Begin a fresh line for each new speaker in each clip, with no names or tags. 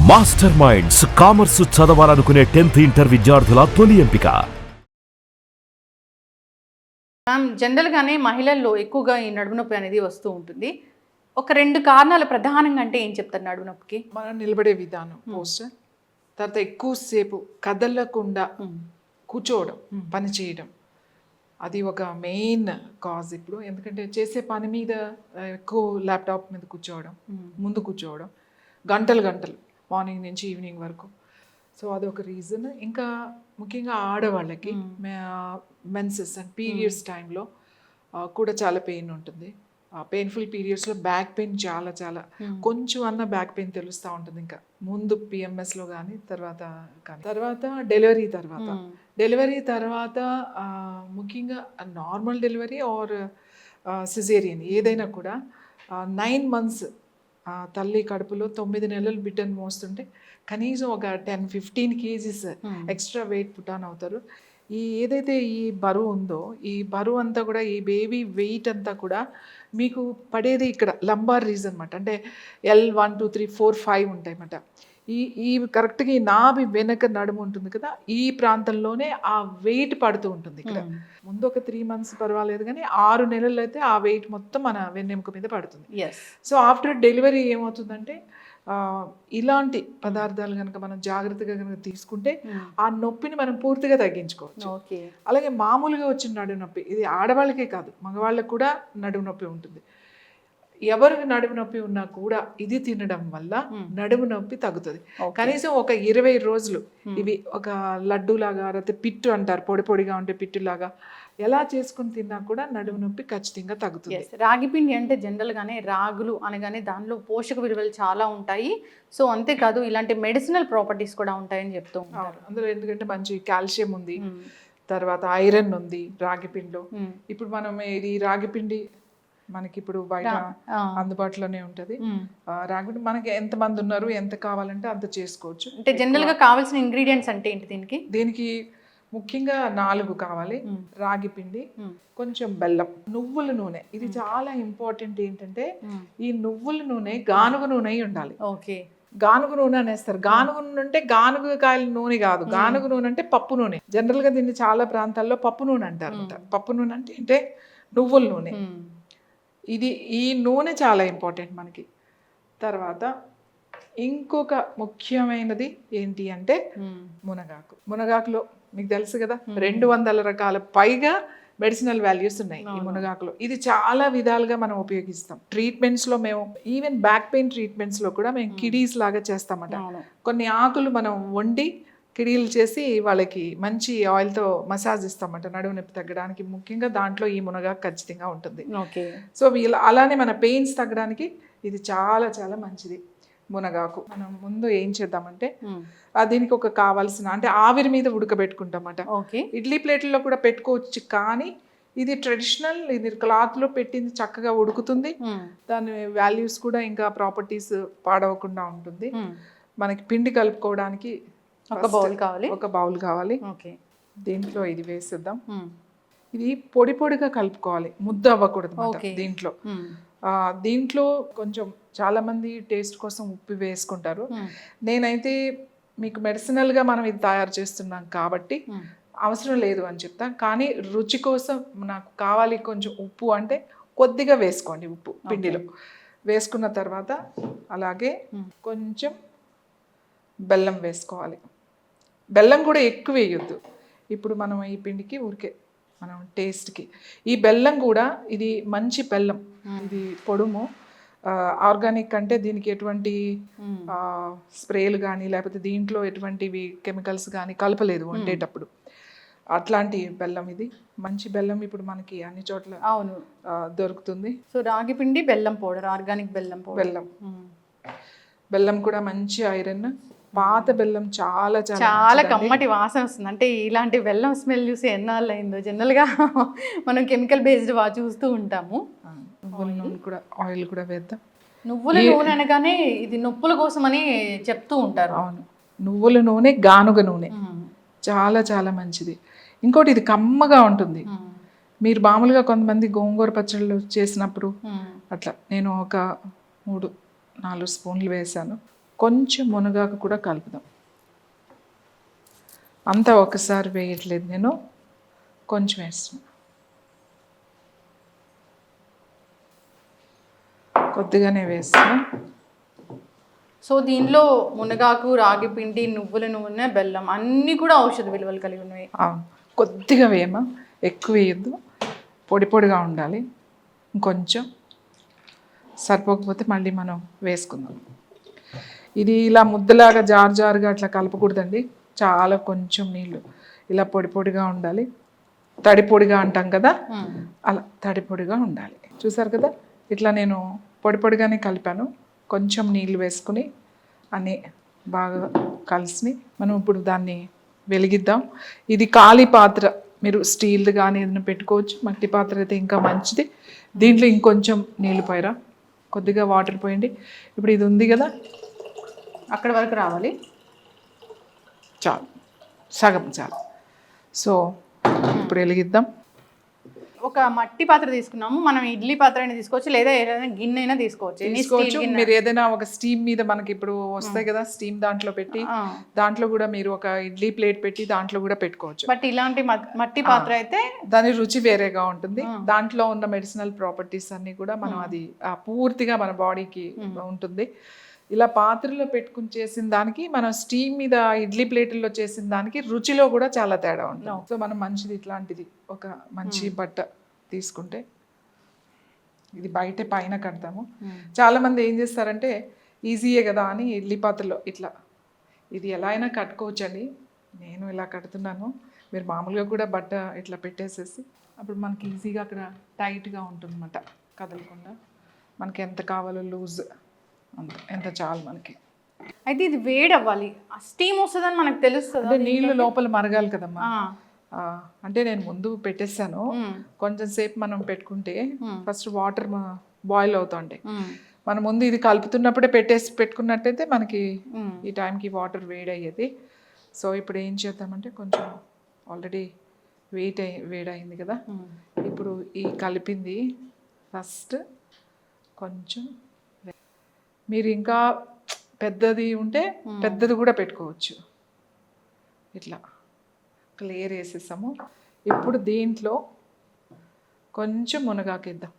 Master minds commerce చదవాలనుకునే 10th inter విద్యార్థుల తొలి ఎంపిక.
మ్యామ్, జనరల్గానే మహిళల్లో ఎక్కువగా ఈ నడుము నొప్పి అనేది వస్తూ ఉంటుంది. ఒక 2 కారణాలు ప్రధానంగా అంటే ఏం చెప్తారు నడుము నొప్పికి?
మనం నిలబడే విధానం పోస్టర్, తర్వాత ఎక్కువసేపు కదలకుండా కూర్చోవడం, పని చేయడం, అది ఒక మెయిన్ కాజ్ ఇప్పుడు. ఎందుకంటే చేసే పని మీద ఎక్కువ ల్యాప్టాప్ మీద కూర్చోవడం, ముందు కూర్చోవడం, గంటలు గంటలు మార్నింగ్ నుంచి ఈవినింగ్ వరకు. సో అదొక రీజన్. ఇంకా ముఖ్యంగా ఆడవాళ్ళకి మెన్సెస్ అండ్ పీరియడ్స్ టైంలో కూడా చాలా పెయిన్ ఉంటుంది. పెయిన్ఫుల్ పీరియడ్స్లో బ్యాక్ పెయిన్ చాలా చాలా కొంచెం అన్న బ్యాక్ పెయిన్ తెలుస్తూ ఉంటుంది. ఇంకా ముందు పిఎంఎస్లో కానీ తర్వాత డెలివరీ తర్వాత ముఖ్యంగా నార్మల్ డెలివరీ ఆర్ సిజేరియన్ ఏదైనా కూడా 9 months తల్లి కడుపులో 9 నెలలు బిడ్డను మోస్తుంటే కనీసం ఒక 10-15 kgs extra weight put on అవుతారు. ఏదైతే ఈ బరువు ఉందో, ఈ బరువు అంతా కూడా, ఈ బేబీ వెయిట్ అంతా కూడా మీకు పడేది ఇక్కడ లంబార్ రీజన్ అనమాట. అంటే L1 2 3 4 5 ఉంటాయి అన్నమాట. ఈ కరెక్ట్గా ఈ నాభి వెనక నడుము ఉంటుంది కదా, ఈ ప్రాంతంలోనే ఆ వెయిట్ పడుతూ ఉంటుంది. ఇక్కడ ముందు ఒక 3 months పర్వాలేదు, కానీ 6 నెలలు అయితే ఆ వెయిట్ మొత్తం మన వెన్నెముక మీద పడుతుంది. సో ఆఫ్టర్ డెలివరీ ఏమవుతుందంటే ఇలాంటి పదార్థాలు కనుక మనం జాగ్రత్తగా కనుక తీసుకుంటే ఆ నొప్పిని మనం పూర్తిగా తగ్గించుకోవచ్చు. అలాగే మామూలుగా వచ్చిన నడుము నొప్పి, ఇది ఆడవాళ్ళకే కాదు మగవాళ్ళకి కూడా నడుము నొప్పి ఉంటుంది. ఎవరికి నడుము నొప్పి ఉన్నా కూడా ఇది తినడం వల్ల నడుము నొప్పి తగ్గుతుంది. కనీసం ఒక 20 రోజులు ఇవి ఒక లడ్డూలాగా, లేకపోతే పిట్టు అంటారు, పొడి పొడిగా ఉంటే పిట్టులాగా ఎలా చేసుకుని తిన్నా కూడా నడుము నొప్పి ఖచ్చితంగా తగ్గుతుంది.
రాగి పిండి అంటే జనరల్గానే రాగులు అనగానే దానిలో పోషక విలువలు చాలా ఉంటాయి. సో అంతేకాదు ఇలాంటి మెడిసినల్ ప్రాపర్టీస్ కూడా ఉంటాయని చెప్తూ ఉంటారు.
అందులో ఎందుకంటే మంచి కాల్షియం ఉంది, తర్వాత ఐరన్ ఉంది రాగి పిండిలో. ఇప్పుడు మనం ఇది రాగి పిండి మనకి ఇప్పుడు బయట అందుబాటులోనే ఉంటుంది. రాగి మనకి ఎంతమంది ఉన్నారు, ఎంత కావాలంటే అంత చేసుకోవచ్చు.
అంటే జనరల్ గా కావాల్సిన ఇంగ్రీడియంట్స్ అంటే ఏంటి?
దీనికి ముఖ్యంగా 4 కావాలి. రాగి పిండి, కొంచెం బెల్లం, నువ్వుల నూనె. ఇది చాలా ఇంపార్టెంట్. ఏంటంటే ఈ నువ్వుల నూనె గానుగ నూనె ఉండాలి. గానుగ నూనె అనేస్తారు. గానుగ నూనె అంటే గానుగ కాయల నూనె కాదు, గానుగ నూనె అంటే పప్పు నూనె. జనరల్ గా దీన్ని చాలా ప్రాంతాల్లో పప్పు నూనె అంటారు. పప్పు నూనె అంటే నువ్వుల నూనె. ఈ నూనె చాలా ఇంపార్టెంట్ మనకి. తర్వాత ఇంకొక ముఖ్యమైనది ఏంటి అంటే మునగాకు. మునగాకులో మీకు తెలుసు కదా 200 రకాల పైగా మెడిసినల్ వాల్యూస్ ఉన్నాయి ఈ మునగాకులో. ఇది చాలా విధాలుగా మనం ఉపయోగిస్తాం. ట్రీట్మెంట్స్లో మేము ఈవెన్ బ్యాక్ పెయిన్ ట్రీట్మెంట్స్లో కూడా మేము కిడీస్ లాగా చేస్తామట. కొన్ని ఆకులు మనం వండి కిడీలు చేసి వాళ్ళకి మంచి ఆయిల్తో మసాజ్ ఇస్తామంట నడుము నొప్పి తగ్గడానికి. ముఖ్యంగా దాంట్లో ఈ మునగాకు ఖచ్చితంగా ఉంటుంది. సో అలానే మన పెయిన్స్ తగ్గడానికి ఇది చాలా చాలా మంచిది మునగాకు. మనం ముందు ఏం చేద్దామంటే దీనికి ఒక కావాల్సిన, అంటే ఆవిరి మీద ఉడకబెట్టుకుంటామట. ఇడ్లీ ప్లేట్లలో కూడా పెట్టుకోవచ్చు, కానీ ఇది ట్రెడిషనల్. ఇది క్లాత్లో పెట్టింది చక్కగా ఉడుకుతుంది. దాని వాల్యూస్ కూడా ఇంకా ప్రాపర్టీస్ పాడవకుండా ఉంటుంది. మనకి పిండి కలుపుకోవడానికి ఒక బౌల్ కావాలి. దీంట్లో ఇది వేసేద్దాం. ఇది పొడి పొడిగా కలుపుకోవాలి, ముద్ద అవ్వకూడదు దీంట్లో కొంచెం చాలా మంది టేస్ట్ కోసం ఉప్పు వేసుకుంటారు. నేనైతే మీకు మెడిసినల్గా మనం ఇది తయారు చేస్తున్నాం కాబట్టి అవసరం లేదు అని చెప్తాను. కానీ రుచి కోసం నాకు కావాలి కొంచెం ఉప్పు అంటే కొద్దిగా వేసుకోండి. ఉప్పు పిండిలో వేసుకున్న తర్వాత అలాగే కొంచెం బెల్లం వేసుకోవాలి. బెల్లం కూడా ఎక్కువ వేయొద్దు. ఇప్పుడు మనం ఈ పిండికి ఊరికే మనం టేస్ట్కి ఈ బెల్లం కూడా, ఇది మంచి బెల్లం, ఇది పొడుము, ఆర్గానిక్. అంటే దీనికి ఎటువంటి స్ప్రేలు కానీ లేకపోతే దీంట్లో ఎటువంటివి కెమికల్స్ కానీ కలపలేదు వండేటప్పుడు. అట్లాంటి బెల్లం ఇది, మంచి బెల్లం. ఇప్పుడు మనకి అన్ని చోట్ల దొరుకుతుంది.
సో రాగి పిండి, బెల్లం పౌడర్, ఆర్గానిక్
బెల్లం కూడా మంచి ఐరన్. పాత బెల్లం చాలా చాలా
చాలా కమ్మటి వాసన వస్తుంది. అంటే ఇలాంటి బెల్లం స్మెల్ చూసి ఎన్నాళ్ళు అయిందో. జనరల్గా మనం కెమికల్ బేస్డ్ చూస్తూ ఉంటాము.
నువ్వుల నూనె కూడా, ఆయిల్ కూడా వేద్దాం.
నువ్వుల నూనె అనగానే ఇది నొప్పుల కోసమని చెప్తూ ఉంటారు.
అవును, నువ్వుల నూనె గానుగ నూనె చాలా చాలా మంచిది. ఇంకోటి ఇది కమ్మగా ఉంటుంది. మీరు మామూలుగా కొంతమంది గోంగూర పచ్చళ్ళు చేసినప్పుడు అట్లా నేను ఒక 3-4 స్పూన్లు వేసాను. కొంచెం మునగాకు కూడా కలుపుదాం. అంతా ఒకసారి వేయట్లేదు, నేను కొంచెం వేస్తున్నా. కొద్దిగానే వేస్తున్నా.
సో దీనిలో మునగాకు, రాగి పిండి, నువ్వుల నూనె, బెల్లం అన్నీ కూడా ఔషధ విలువలు కలిగి ఉన్నాయి.
అవును, కొద్దిగా వేయమా, ఎక్కువ వేయద్దు, పొడి పొడిగా ఉండాలి. ఇంకొంచెం సరిపోకపోతే మళ్ళీ మనం వేసుకుందాం. ఇది ఇలా ముద్దలాగా జారుగా అట్లా కలపకూడదండి, చాలా కొంచెం నీళ్ళు ఇలా పొడి పొడిగా ఉండాలి. తడి పొడిగా అంటాం కదా, అలా తడి పొడిగా ఉండాలి. చూసారు కదా, ఇట్లా నేను పొడి పొడిగానే కలిపాను. కొంచెం నీళ్ళు వేసుకుని అన్నీ బాగా కలిసి మనం ఇప్పుడు దాన్ని వెలిగిద్దాం. ఇది ఖాళీ పాత్ర, మీరు స్టీల్ది కానీ ఏదైనా పెట్టుకోవచ్చు. మట్టి పాత్ర అయితే ఇంకా మంచిది. దీంట్లో ఇంకొంచెం నీళ్ళు పోయరా, కొద్దిగా వాటర్ పోయండి. ఇప్పుడు ఇది ఉంది కదా,
అక్కడ వరకు రావాలి,
చాలు, సగం చాలు. సో ఇప్పుడు వెలిగిద్దాం.
ఒక మట్టి పాత్ర తీసుకున్నాము, మనం ఇడ్లీ పాత్ర అయినా తీసుకోవచ్చు, లేదా ఏదైనా గిన్నె అయినా తీసుకోవచ్చు.
మీరు ఏదైనా ఒక స్టీమ్ మీద మనకి ఇప్పుడు వస్తాయి కదా, స్టీమ్ దాంట్లో పెట్టి దాంట్లో కూడా మీరు ఒక ఇడ్లీ ప్లేట్ పెట్టి దాంట్లో కూడా పెట్టుకోవచ్చు.
బట్ ఇలాంటి మట్టి పాత్ర అయితే
దాని రుచి వేరేగా ఉంటుంది. దాంట్లో ఉన్న మెడిసినల్ ప్రాపర్టీస్ అన్ని కూడా మనం అది పూర్తిగా మన బాడీకి ఉంటుంది. ఇలా పాత్రలో పెట్టుకుని చేసిన దానికి, మనం స్టీమ్ మీద ఇడ్లీ ప్లేట్ల్లో చేసిన దానికి రుచిలో కూడా చాలా తేడా ఉంటుంది. సో మనం మంచిది ఇట్లాంటిది ఒక మంచి బట్ట తీసుకుంటే, ఇది బయట పైన కడతాము. చాలామంది ఏం చేస్తారంటే ఈజీయే కదా అని ఇడ్లీ పాత్రలో ఇట్లా, ఇది ఎలా అయినా కట్టుకోవచ్చండి. నేను ఇలా కడుతున్నాను. మీరు మామూలుగా కూడా బట్ట ఇట్లా పెట్టేసేసి అప్పుడు మనకి ఈజీగా అక్కడ టైట్గా ఉంటుందన్నమాట, కదలకుండా. మనకి ఎంత కావాలో లూజ్ అంత, ఎంత చాలు మనకి.
అయితే ఇది వేడి అవ్వాలి, స్టీమ్ వస్తుందని మనకు తెలుస్తుంది.
అంటే నీళ్ళు లోపల మరగాలి కదమ్మా. అంటే నేను ముందు పెట్టేస్తాను, కొంచెం సేపు మనం పెట్టుకుంటే ఫస్ట్ వాటర్ బాయిల్ అవుతుంటాయి. మనం ముందు ఇది కలుపుతున్నప్పుడే పెట్టుకున్నట్టయితే మనకి ఈ టైంకి వాటర్ వేడయ్యేది. సో ఇప్పుడు ఏం చేద్దామంటే, కొంచెం ఆల్రెడీ వేడయింది కదా, ఇప్పుడు ఈ కలిపింది ఫస్ట్ కొంచెం, మీరు ఇంకా పెద్దది ఉంటే పెద్దది కూడా పెట్టుకోవచ్చు. ఇట్లా క్లియర్ వేసేసాము. ఇప్పుడు దీంట్లో కొంచెం మునగాకేద్దాం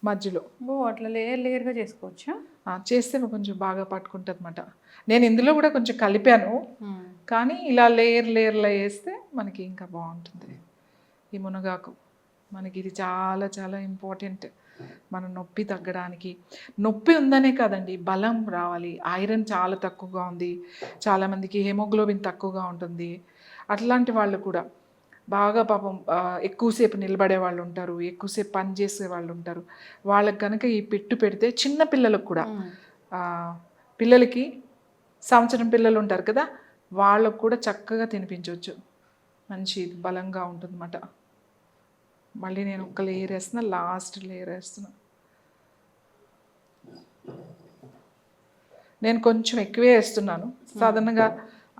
మధ్యలో.
అట్లా లేయర్గా చేసుకోవచ్చు.
చేస్తే కొంచెం బాగా పట్టుకుంటుంది అన్నమాట. నేను ఇందులో కూడా కొంచెం కలిపాను, కానీ ఇలా లేయర్లో వేస్తే మనకి ఇంకా బాగుంటుంది. ఈ మునగాకు మనకి ఇది చాలా చాలా ఇంపార్టెంట్. మన నొప్పి తగ్గడానికి, నొప్పి ఉందనే కాదండి, బలం రావాలి. ఐరన్ చాలా తక్కువగా ఉంది, చాలామందికి హెమోగ్లోబిన్ తక్కువగా ఉంటుంది. అట్లాంటి వాళ్ళు కూడా బాగా పాపం ఎక్కువసేపు నిలబడే వాళ్ళు ఉంటారు, ఎక్కువసేపు పని చేసే వాళ్ళు ఉంటారు. వాళ్ళకి కనుక ఈ పెట్టు పెడితే, చిన్న పిల్లలకు కూడా, పిల్లలకి సంవత్సరం పిల్లలు ఉంటారు కదా, వాళ్ళకు కూడా చక్కగా తినిపించవచ్చు. మంచి బలంగా ఉంటుంది అన్నమాట. మళ్ళీ నేను ఒక లేయర్ వేస్తున్నా, లాస్ట్ లేయర్ వేస్తున్నా. నేను కొంచెం ఎక్కువే వేస్తున్నాను, సాధారణంగా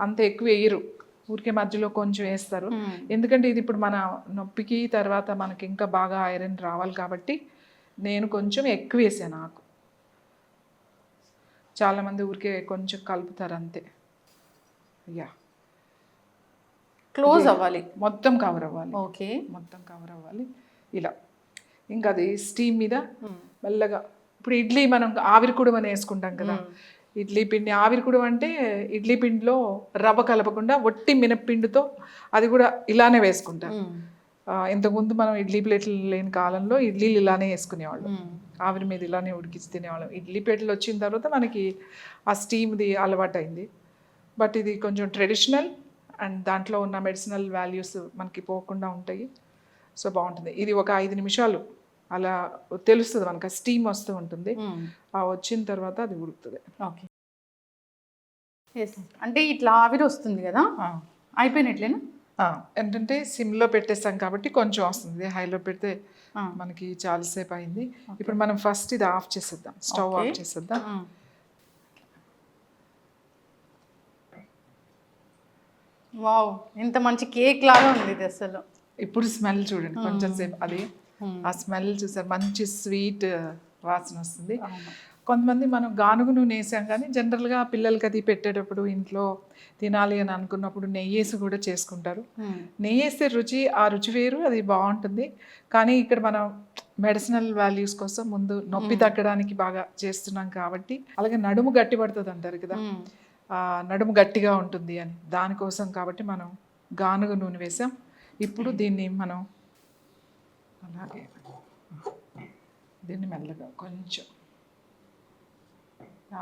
అంత ఎక్కువ వేయరు, ఊరికే మధ్యలో కొంచెం వేస్తారు. ఎందుకంటే ఇది ఇప్పుడు మన నొప్పికి తర్వాత మనకి ఇంకా బాగా ఐరన్ రావాలి కాబట్టి నేను కొంచెం ఎక్కువ వేసాను. నాకు చాలామంది ఊరికే కొంచెం కలుపుతారు అంతే. యా,
క్లోజ్ అవ్వాలి,
మొత్తం కవర్ అవ్వాలి.
ఓకే,
మొత్తం కవర్ అవ్వాలి ఇలా. ఇంకా అది స్టీమ్ మీద మెల్లగా, ఇప్పుడు ఇడ్లీ మనం ఆవిరి కుడుమ అని వేసుకుంటాం కదా, ఇడ్లీ పిండి ఆవిరి కుడుమ అంటే ఇడ్లీ పిండిలో రవ్వ కలపకుండా ఒట్టి మినప్పిండితో, అది కూడా ఇలానే వేసుకుంటాం. ఇంతకుముందు మనం ఇడ్లీ ప్లేట్లు లేని కాలంలో ఇడ్లీలు ఇలానే వేసుకునేవాళ్ళం, ఆవిరి మీద ఇలానే ఉడికించి తినేవాళ్ళం. ఇడ్లీ ప్లేట్లు వచ్చిన తర్వాత మనకి ఆ స్టీమ్ది అలవాటు అయింది. బట్ ఇది కొంచెం ట్రెడిషనల్ అండ్ దాంట్లో ఉన్న మెడిసినల్ వాల్యూస్ మనకి పోకుండా ఉంటాయి. సో బాగుంటుంది. ఇది ఒక 5 నిమిషాలు అలా తెలుస్తుంది మనకు, స్టీమ్ వస్తూ ఉంటుంది. ఆ వచ్చిన తర్వాత అది ఉడుకుతుంది.
ఓకే, అంటే ఇట్లా ఆవిరి వస్తుంది కదా, అయిపోయినట్లేనా?
ఏంటంటే సిమ్లో పెట్టేస్తాం కాబట్టి కొంచెం వస్తుంది, హైలో పెడితే మనకి చాలాసేపు అయింది. ఇప్పుడు మనం ఫస్ట్ ఇది ఆఫ్ చేసేద్దాం, స్టవ్ ఆఫ్ చేసేద్దాం.
వావ్, ఎంత మంచి కేక్ లాగా ఉంది ఇది అసలు.
ఇప్పుడు స్మెల్ చూడండి, కొంచెం సేపు అది ఆ స్మెల్ చూసారు, మంచి స్వీట్ వాసన వస్తుంది. కొంతమంది మనం గానుగు నూనె వేసాం, కానీ జనరల్గా పిల్లలకి అది పెట్టేటప్పుడు ఇంట్లో తినాలి అని అనుకున్నప్పుడు నెయ్యి వేసి కూడా చేసుకుంటారు. నెయ్యి వేస్తే ఆ రుచి వేరు, అది బాగుంటుంది. కానీ ఇక్కడ మనం మెడిసినల్ వాల్యూస్ కోసం ముందు నొప్పి తగ్గడానికి బాగా చేస్తున్నాం కాబట్టి, అలాగే నడుము గట్టి పడుతుంది అంటారు కదా, నడుము గట్టిగా ఉంటుంది అని, దానికోసం కాబట్టి మనం గానుగ నూనె వేసాం. ఇప్పుడు దీన్ని మనం అలాగే దీన్ని మెల్లగా కొంచెం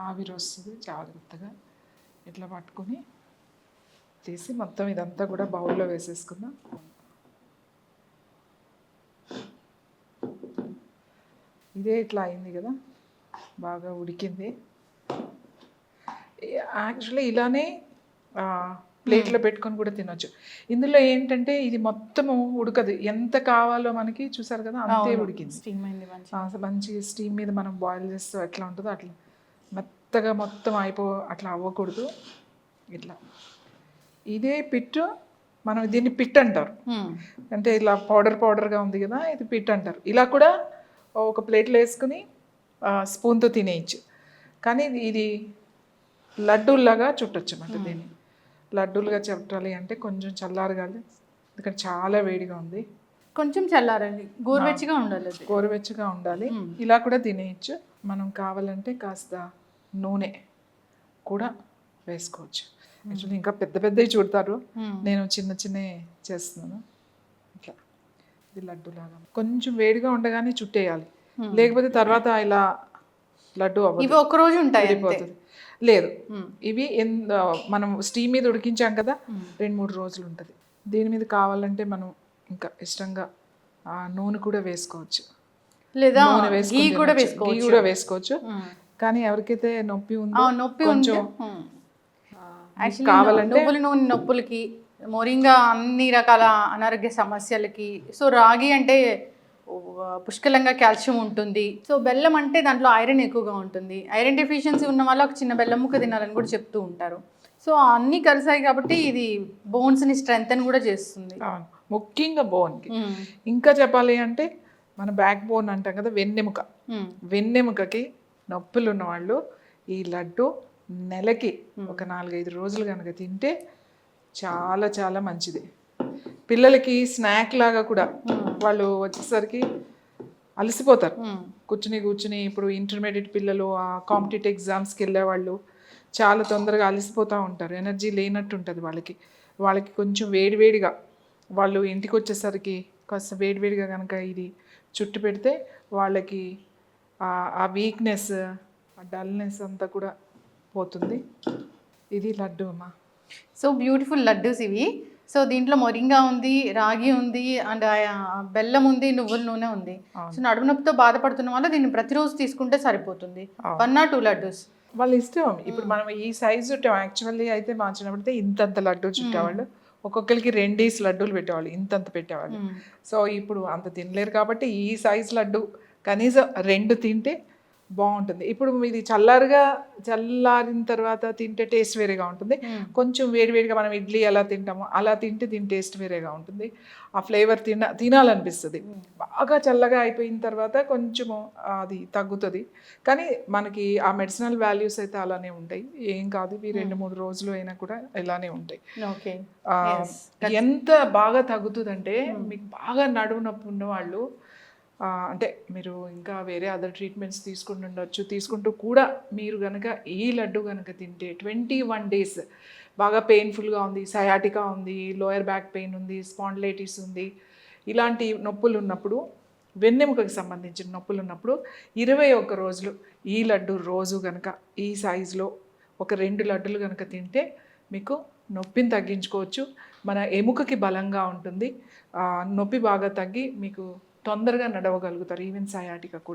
ఆవిరి వస్తుంది, జాగ్రత్తగా ఇట్లా పట్టుకొని తీసి మొత్తం ఇదంతా కూడా బౌల్లో వేసేసుకుందాం. ఇదే ఇట్లా అయింది కదా, బాగా ఉడికింది. యాక్చువల్లీ ఇలానే ప్లేట్లో పెట్టుకొని కూడా తినొచ్చు. ఇందులో ఏంటంటే ఇది మొత్తము ఉడకదు, ఎంత కావాలో మనకి చూసారు కదా అంతే ఉడికింది. మంచి స్టీమ్ మీద మనం బాయిల్ చేస్తే ఎట్లా ఉంటుందో అట్లా మెత్తగా మొత్తం అట్లా అవ్వకూడదు. ఇట్లా ఇదే పిట్టు, మనం దీన్ని పిట్ అంటారు, అంటే ఇలా పౌడర్గా ఉంది కదా, ఇది పిట్ అంటారు. ఇలా కూడా ఒక ప్లేట్లో వేసుకుని స్పూన్తో తినేయచ్చు. కానీ ఇది లడ్డూలాగా చుట్టచ్చు అన్నమాట. దీన్ని లడ్డూలుగా చుట్టాలి అంటే కొంచెం చల్లారగాలి, ఎందుకంటే చాలా వేడిగా ఉంది.
కొంచెం చల్లారాలి, గోరువెచ్చగా
ఉండాలి. ఇలా కూడా తినేయచ్చు. మనం కావాలంటే కాస్త నూనె కూడా వేసుకోవచ్చు. యాక్చువల్లీ ఇంకా పెద్దవి చుడతారు, నేను చిన్నవి చేస్తున్నాను. ఇట్లా ఇది లడ్డూలాగా కొంచెం వేడిగా ఉండగానే చుట్టేయాలి, లేకపోతే తర్వాత ఇలా లడ్డు
ఇవి ఒక రోజు ఉంటాయి
లేదు. ఇవి మనం స్టీమ్ మీద ఉడికించాం కదా, 2-3 రోజులు ఉంటుంది. దీని మీద కావాలంటే మనం ఇంకా ఇష్టంగా నూనె కూడా వేసుకోవచ్చు,
లేదా
గీ కూడా వేసుకోవచ్చు. కానీ ఎవరికైతే నొప్పి ఉందో కొంచెం
కావాలంటే నొప్పులకి, మోరింగా అన్ని రకాల అనారోగ్య సమస్యలకి, సో రాగి అంటే పుష్కలంగా కాల్షియం ఉంటుంది. సో బెల్లం అంటే దాంట్లో ఐరన్ ఎక్కువగా ఉంటుంది. ఐరన్ డెఫిషియన్సీ ఉన్న వాళ్ళు ఒక చిన్న బెల్లం ముక్క తినాలని కూడా చెప్తూ ఉంటారు. సో అన్నీ కలిసాయి కాబట్టి ఇది బోన్స్ని స్ట్రెంగ్తన్ కూడా చేస్తుంది,
ముఖ్యంగా బోన్కి. ఇంకా చెప్పాలి అంటే మన బ్యాక్ బోన్ అంటాం కదా, వెన్నెముకకి నొప్పులు ఉన్న వాళ్ళు ఈ లడ్డు నెలకి ఒక 4-5 రోజులు కనుక తింటే చాలా చాలా మంచిది. పిల్లలకి స్నాక్ లాగా కూడా, వాళ్ళు వచ్చేసరికి అలసిపోతారు కూర్చుని. ఇప్పుడు ఇంటర్మీడియట్ పిల్లలు కాంపిటేటివ్ ఎగ్జామ్స్కి వెళ్ళే వాళ్ళు చాలా తొందరగా అలసిపోతూ ఉంటారు, ఎనర్జీ లేనట్టు ఉంటుంది వాళ్ళకి కొంచెం వేడివేడిగా వాళ్ళు ఇంటికి వచ్చేసరికి కాస్త వేడివేడిగా కనుక ఇది చుట్టు పెడితే వాళ్ళకి ఆ వీక్నెస్, ఆ డల్నెస్ అంతా కూడా పోతుంది. ఇది లడ్డు అమ్మా.
సో బ్యూటిఫుల్ లడ్డూస్ ఇవి. సో దీంట్లో మొరింగా ఉంది, రాగి ఉంది, అండ్ బెల్లం ఉంది, నువ్వుల నూనె ఉంది. సో నడుము నొప్పితో బాధపడుతున్న వాళ్ళు దీన్ని ప్రతిరోజు తీసుకుంటే సరిపోతుంది. 1 or 2 లడ్డూస్
వాళ్ళ ఇష్టం. ఇప్పుడు మనం ఈ సైజు చుట్టాం, యాక్చువల్లీ అయితే మార్చినప్పుడైతే ఇంతంత లడ్డు చుట్టేవాళ్ళు, ఒక్కొక్కరికి 2 లడ్డూలు పెట్టేవాళ్ళు, ఇంతంత పెట్టేవాళ్ళు. సో ఇప్పుడు అంత తినలేరు కాబట్టి ఈ సైజు లడ్డు కనీసం 2 తింటే బాగుంటుంది. ఇప్పుడు ఇది చల్లారిన తర్వాత తింటే టేస్ట్ వేరేగా ఉంటుంది. కొంచెం వేడివేడిగా మనం ఇడ్లీ ఎలా తింటామో అలా తింటే దీని టేస్ట్ వేరేగా ఉంటుంది. ఆ ఫ్లేవర్ తినాలనిపిస్తుంది. బాగా చల్లగా అయిపోయిన తర్వాత కొంచెము అది తగ్గుతుంది, కానీ మనకి ఆ మెడిసినల్ వాల్యూస్ అయితే అలానే ఉంటాయి, ఏం కాదు. ఇవి 2-3 రోజులు అయినా కూడా ఇలానే ఉంటాయి. ఎంత బాగా తగ్గుతుందంటే, మీకు బాగా నడుము నొప్పి ఉన్నవాళ్ళు, అంటే మీరు ఇంకా వేరే అదర్ ట్రీట్మెంట్స్ తీసుకుంటూ కూడా మీరు కనుక ఈ లడ్డు కనుక తింటే 21 days బాగా పెయిన్ఫుల్గా ఉంది, సయాటికా ఉంది, లోయర్ బ్యాక్ పెయిన్ ఉంది, స్పాండిలైటిస్ ఉంది, ఇలాంటి నొప్పులు ఉన్నప్పుడు, వెన్నెముకకి సంబంధించిన నొప్పులు ఉన్నప్పుడు 21 రోజులు ఈ లడ్డు రోజు కనుక ఈ సైజులో ఒక 2 లడ్డులు కనుక తింటే మీకు నొప్పిని తగ్గించుకోవచ్చు. మన ఎముకకి బలంగా ఉంటుంది, నొప్పి బాగా తగ్గి మీకు తొందరగా నడవగలుగుతారు, ఈవెన్ సయాటికా కూడా.